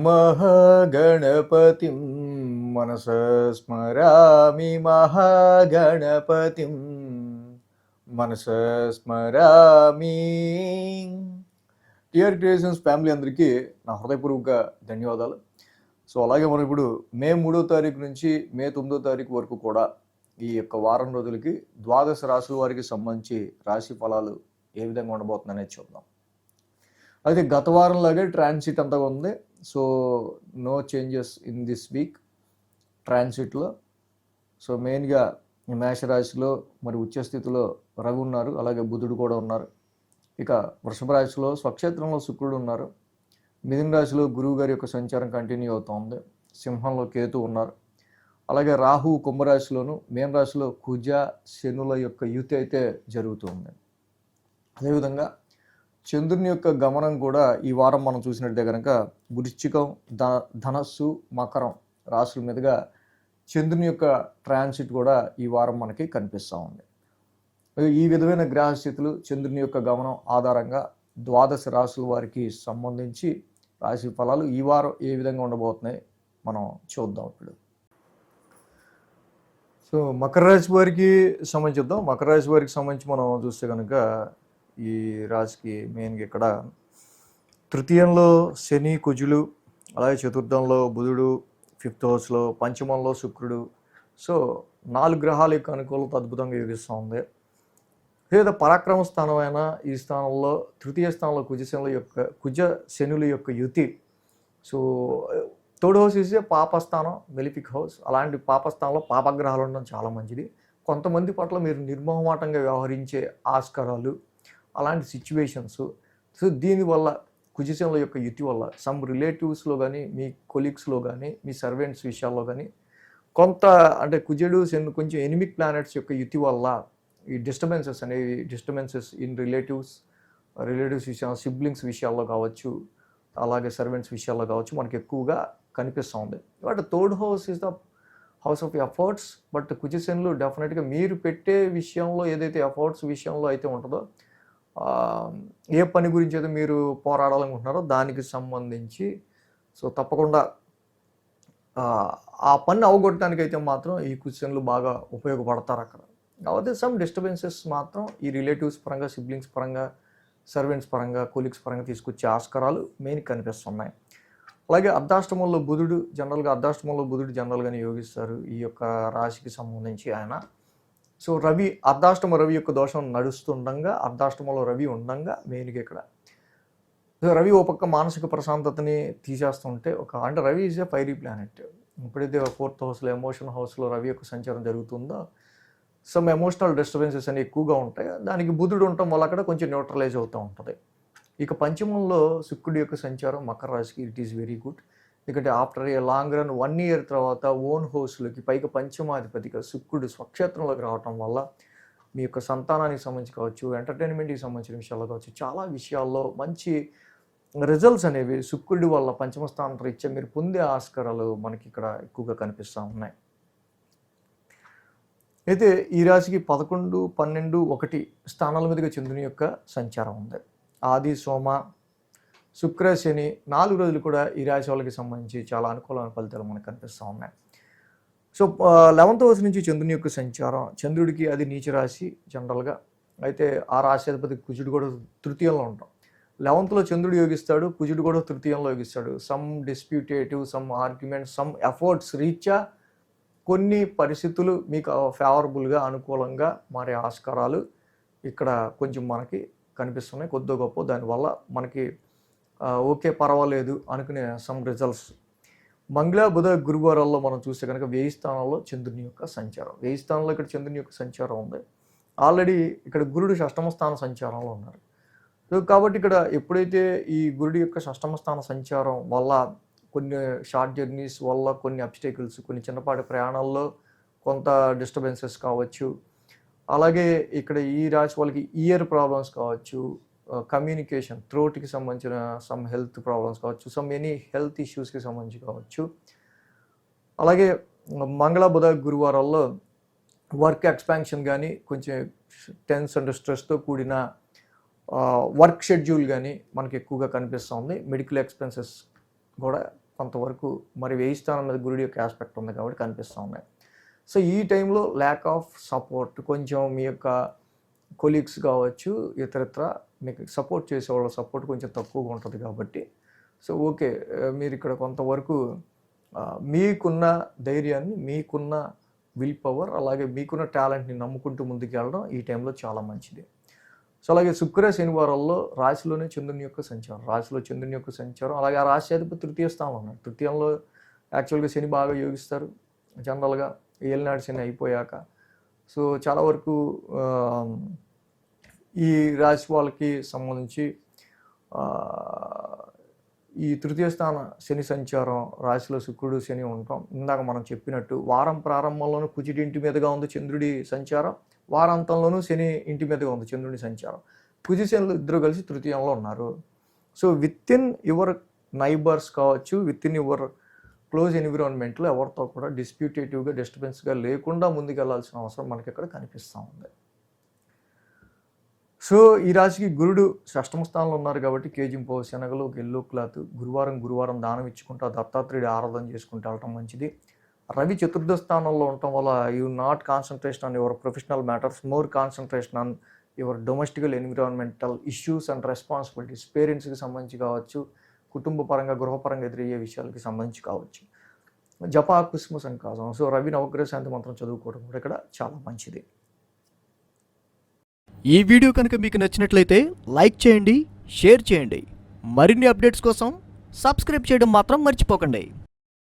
మహాగణపతిం మనసా స్మరామి మహాగణపతిం మనసా స్మరామి. TR creations family అందరికీ నా హృదయపూర్వక ధన్యవాదాలు. సో అలాగే మనం ఇప్పుడు మే 3వ తారీఖు నుంచి మే 9వ తారీఖు వరకు కూడా ఈ యొక్క వారం రోజులకి ద్వాదశ రాశుల వారికి సంబంధించి రాశి ఫలాలు ఏ విధంగా ఉండబోతుందనేది చూద్దాం. అయితే గత వారంలాగే ట్రాన్సిట్ అంతగా ఉంది. So no changes in this week ట్రాన్సిట్లో. సో మెయిన్గా మేషరాశిలో మరి ఉచ్చస్థితిలో రవి ఉన్నారు, అలాగే బుధుడు కూడా ఉన్నారు. ఇక వృషభ రాశిలో స్వక్షేత్రంలో శుక్రుడు ఉన్నారు. మిథున రాశిలో గురువు గారి యొక్క సంచారం కంటిన్యూ అవుతుంది. సింహంలో కేతు ఉన్నారు. అలాగే రాహు కుంభరాశిలోను, మేన రాశిలో కుజ శనుల యొక్క యుతి అయితే జరుగుతుంది. అదేవిధంగా చంద్రుని యొక్క గమనం కూడా ఈ వారం మనం చూసినట్టే కనుక వృశ్చికం, ధనస్సు, మకరం రాశుల మీదుగా చంద్రుని యొక్క ట్రాన్సిట్ కూడా ఈ వారం మనకి కనిపిస్తూ ఉంది. ఈ విధమైన గ్రహస్థితులు, చంద్రుని యొక్క గమనం ఆధారంగా ద్వాదశ రాశుల వారికి సంబంధించి రాశి ఫలాలు ఈ వారం ఏ విధంగా ఉండబోతున్నాయి మనం చూద్దాం ఇప్పుడు. సో మకర రాశి వారికి సంబంధించి చూద్దాం. మకర రాశి వారికి సంబంధించి మనం చూస్తే కనుక ఈ రాశికి మెయిన్గా ఇక్కడ తృతీయంలో శని కుజులు, అలాగే చతుర్థంలో బుధుడు, 5th హౌస్లో, పంచమంలో శుక్రుడు. సో 4 గ్రహాల యొక్క అనుకూలత అద్భుతంగా యోగిస్తూ ఉంది. లేదా పరాక్రమ స్థానమైన ఈ స్థానంలో తృతీయ స్థానంలో కుజ శనుల యొక్క యుతి. సో 3rd హౌస్ ఇస్తే పాపస్థానం, మెలిఫిక్ హౌస్. అలాంటి పాపస్థానంలో పాపగ్రహాలు ఉండడం చాలా మంచిది. కొంతమంది పట్ల మీరు నిర్మోహమాటంగా వ్యవహరించే ఆస్కారాలు, అలాంటి సిచ్యువేషన్స్. సో దీనివల్ల కుజశనుల యొక్క యుతి వల్ల సమ్ రిలేటివ్స్లో కానీ, మీ కొలీగ్స్లో కానీ, మీ సర్వెంట్స్ విషయాల్లో కానీ కొంత అంటే కుజుడు శని కొంచెం ఎనిమిక్ ప్లానెట్స్ యొక్క యుతి వల్ల ఈ డిస్టర్బెన్సెస్ ఇన్ రిలేటివ్స్ విషయాలు, సిబ్లింగ్స్ విషయాల్లో కావచ్చు, అలాగే సర్వెంట్స్ విషయాల్లో కావచ్చు మనకి ఎక్కువగా కనిపిస్తూ ఉంది. But 3rd house is the house of efforts. But కుజశనులు డెఫినెట్గా మీరు పెట్టే విషయంలో ఏదైతే ఎఫర్ట్స్ విషయంలో అయితే ఉంటుందో, ఏ పని గురించి అయితే మీరు పోరాడాలనుకుంటున్నారో దానికి సంబంధించి సో తప్పకుండా ఆ పని అవగొట్టడానికి అయితే మాత్రం ఈ కుజశనులు బాగా ఉపయోగపడతారు అక్కడ. కాకపోతే సమ్ డిస్టర్బెన్సెస్ మాత్రం ఈ రిలేటివ్స్ పరంగా, సిబ్లింగ్స్ పరంగా, సర్వెంట్స్ పరంగా, కొలీగ్స్ పరంగా తీసుకొచ్చే ఆస్కారాలు మెయిన్ కనిపిస్తున్నాయి. అలాగే అర్ధాష్టమంలో బుధుడు జనరల్గానే యోగిస్తారు ఈ యొక్క రాశికి సంబంధించి ఆయన. సో అర్ధాష్టమ రవి యొక్క దోషం నడుస్తుండగా, అర్ధాష్టమంలో రవి ఉండంగా మెయిన్గా ఇక్కడ రవి ఒక పక్క మానసిక ప్రశాంతతని తీసేస్తుంటే అంటే Ravi is a fiery planet. ఎప్పుడైతే 4th హౌస్లో ఎమోషన్ హౌస్లో రవి యొక్క సంచారం జరుగుతుందో సమ్ ఎమోషనల్ డిస్టర్బెన్సెస్ అనేవి ఎక్కువగా ఉంటాయి. దానికి బుధుడు ఉండటం వల్ల అక్కడ కొంచెం న్యూట్రలైజ్ అవుతూ ఉంటుంది. ఇక పంచమంలో శుక్రుడి యొక్క సంచారం మకర రాశికి ఇట్ ఈస్ వెరీ గుడ్. ఎందుకంటే after a long run 1 year తర్వాత ఓన్ హౌస్లోకి పైగా పంచమాధిపతిగా శుక్రుడు స్వక్షేత్రంలోకి రావటం వల్ల మీ యొక్క సంతానానికి సంబంధించి కావచ్చు, ఎంటర్టైన్మెంట్కి సంబంధించిన విషయాల్లో కావచ్చు, చాలా విషయాల్లో మంచి రిజల్ట్స్ అనేవి శుక్రుడి వల్ల పంచమ స్థానం రీత్యా మీరు పొందే ఆస్కారాలు మనకి ఇక్కడ ఎక్కువగా కనిపిస్తూ ఉన్నాయి. అయితే ఈ రాశికి 11, 12, 1 స్థానాల మీదుగా చంద్రుని యొక్క సంచారం ఉంది. ఆది, సోమ, శుక్ర, శని 4 రోజులు కూడా ఈ రాశి వాళ్ళకి సంబంధించి చాలా అనుకూలమైన ఫలితాలు మనకు కనిపిస్తూ ఉన్నాయి. సో 11th హౌస్ నుంచి చంద్రుని యొక్క సంచారం, చంద్రుడికి అది నీచ రాశి జనరల్గా. అయితే ఆ రాశి అధిపతి కుజుడు కూడా తృతీయంలో ఉంటాం. 11thలో చంద్రుడు యోగిస్తాడు, కుజుడు కూడా తృతీయంలో యోగిస్తాడు. Some disputative, some arguments, some efforts రీత్యా కొన్ని పరిస్థితులు మీకు ఫేవరబుల్గా, అనుకూలంగా మారే ఆస్కారాలు ఇక్కడ కొంచెం మనకి కనిపిస్తున్నాయి కొద్దో గొప్ప. దానివల్ల మనకి ఓకే పర్వాలేదు అనుకునే సమ్ రిజల్ట్స్. మంగళ, బుధ, గురువారాల్లో మనం చూస్తే కనుక 1000 స్థానంలో చంద్రుని యొక్క సంచారం. 1000 స్థానంలో ఇక్కడ చంద్రుని యొక్క సంచారం ఉంది. ఆల్రెడీ ఇక్కడ గురుడు 6వ స్థాన సంచారంలో ఉన్నారు. సో కాబట్టి ఇక్కడ ఎప్పుడైతే ఈ గురుడి యొక్క 6వ స్థాన సంచారం వల్ల కొన్ని షార్ట్ జర్నీస్ వల్ల కొన్ని అబ్స్టేకిల్స్, కొన్ని చిన్నపాటి ప్రయాణాల్లో కొంత డిస్టర్బెన్సెస్ కావచ్చు. అలాగే ఇక్కడ ఈ రాశి వాళ్ళకి ఇయర్ ప్రాబ్లమ్స్ కావచ్చు, కమ్యూనికేషన్, థ్రోట్కి సంబంధించిన సమ్ హెల్త్ ప్రాబ్లమ్స్ కావచ్చు, సమ్ ఎనీ హెల్త్ ఇష్యూస్కి సంబంధించి కావచ్చు. అలాగే మంగళ, బుధ, గురువారాల్లో వర్క్ ఎక్స్పాన్షన్ కానీ, కొంచెం టెన్స్ అండ్ స్ట్రెస్తో కూడిన వర్క్ షెడ్యూల్ కానీ మనకి ఎక్కువగా కనిపిస్తుంది. మెడికల్ ఎక్స్పెన్సెస్ కూడా కొంతవరకు మరి 1000 స్థానం మీద గురుడి యొక్క ఆస్పెక్ట్ ఉంది కాబట్టి కనిపిస్తూ ఉన్నాయి. సో ఈ టైంలో ల్యాక్ ఆఫ్ సపోర్ట్, కొంచెం మీ యొక్క కొలీగ్స్ కావచ్చు, ఇతరత్ర మీకు సపోర్ట్ చేసేవాళ్ళ సపోర్ట్ కొంచెం తక్కువగా ఉంటుంది కాబట్టి సో ఓకే, మీరు ఇక్కడ కొంతవరకు మీకున్న ధైర్యాన్ని, మీకున్న విల్ పవర్, అలాగే మీకున్న టాలెంట్ని నమ్ముకుంటూ ముందుకు వెళ్ళడం ఈ టైంలో చాలా మంచిది. సో అలాగే శుక్ర శనివారాల్లో రాశిలోనే చంద్రుని యొక్క సంచారం, రాశిలో చంద్రుని యొక్క సంచారం, అలాగే ఆ రాశి అధిపతి తృతీయ స్థానంలో ఉన్నాడు. తృతీయంలో యాక్చువల్గా శని బాగా యోగిస్తారు జనరల్గా ఏలినాడు శని అయిపోయాక. సో చాలా వరకు ఈ రాశి వాళ్ళకి సంబంధించి ఈ తృతీయ స్థాన శని సంచారం, రాశిలో శుక్రుడు శని ఉండటం, ఇందాక మనం చెప్పినట్టు వారం ప్రారంభంలోనూ కుజుడి ఇంటి మీదుగా ఉంది చంద్రుడి సంచారం, వారాంతంలోనూ శని ఇంటి మీదుగా ఉంది చంద్రుడి సంచారం. కుజ శనులు ఇద్దరు కలిసి తృతీయంలో ఉన్నారు. So with in your neighbours కావచ్చు, విత్ ఇన్ యువర్ క్లోజ్ ఎన్విరాన్మెంట్లో ఎవరితో కూడా డిస్ప్యూటేటివ్గా, డిస్టర్బెన్స్గా లేకుండా ముందుకెళ్లాల్సిన అవసరం మనకి ఇక్కడ కనిపిస్తూ ఉంది. సో ఈ రాశికి గురుడు షష్టమ స్థానంలో ఉన్నారు కాబట్టి కేజింపు, శనగలు, ఒక ఎల్లో క్లాత్, గురువారం దానం ఇచ్చుకుంటూ దత్తాత్రేయుడి ఆరాధన చేసుకుంటూ వెళ్ళటం మంచిది. రవి చతుర్థ స్థానంలో ఉండటం వల్ల you not concentration on your professional matters, more concentration on your domestical environmental issues and responsibilities. పేరెంట్స్కి సంబంధించి కావచ్చు, కుటుంబ పరంగా, గృహపరంగా ఎదురయ్యే విషయాలకి సంబంధించి కావచ్చు. జపా కుసుమ సంకాసం. సో రవి నవగ్రహ శాంతి మంత్రం చదువుకోవడం కూడా ఇక్కడ చాలా మంచిది. ఈ వీడియో కనుక మీకు నచ్చినట్లయితే లైక్ చేయండి, షేర్ చేయండి. మరిన్ని అప్డేట్స్ కోసం సబ్స్క్రైబ్ చేయడం మాత్రం మర్చిపోకండి.